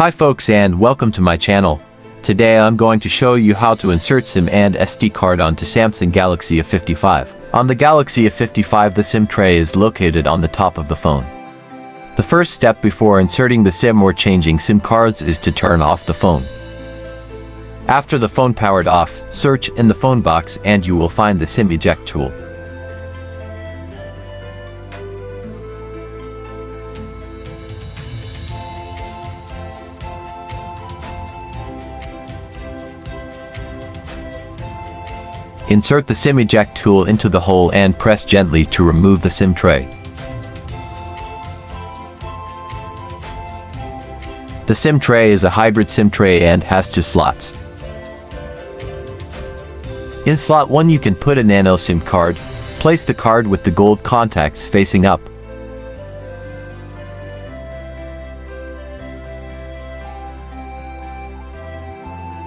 Hi folks and welcome to my channel. Today I'm going to show you how to insert SIM and SD card onto Samsung Galaxy A55. On the Galaxy A55 the SIM tray is located on the top of the phone. The first step before inserting the SIM or changing SIM cards is to turn off the phone. After the phone powered off, search in the phone box and you will find the SIM eject tool. Insert the SIM eject tool into the hole and press gently to remove the SIM tray. The SIM tray is a hybrid SIM tray and has two slots. In slot 1 you can put a nano SIM card. Place the card with the gold contacts facing up.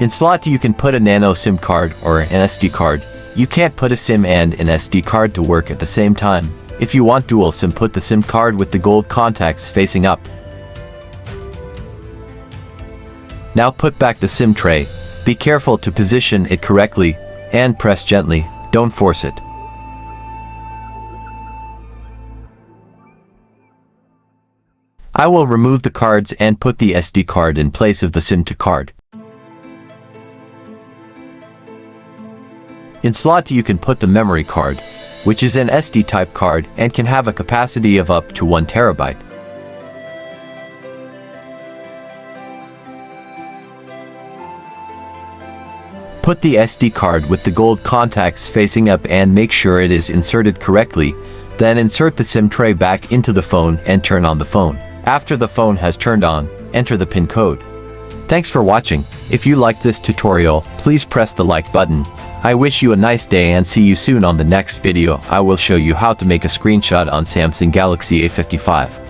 In slot 2 you can put a nano SIM card or an SD card. You can't put a SIM and an SD card to work at the same time. If you want dual SIM, put the SIM card with the gold contacts facing up. Now put back the SIM tray. Be careful to position it correctly and press gently, don't force it. I will remove the cards and put the SD card in place of the SIM card. In slot 2 you can put the memory card, which is an SD type card and can have a capacity of up to 1 terabyte. Put the SD card with the gold contacts facing up and make sure it is inserted correctly, then insert the SIM tray back into the phone and turn on the phone. After the phone has turned on, enter the PIN code. Thanks for watching. If you liked this tutorial, please press the like button. I wish you a nice day and see you soon on the next video. I will show you how to make a screenshot on Samsung Galaxy A55.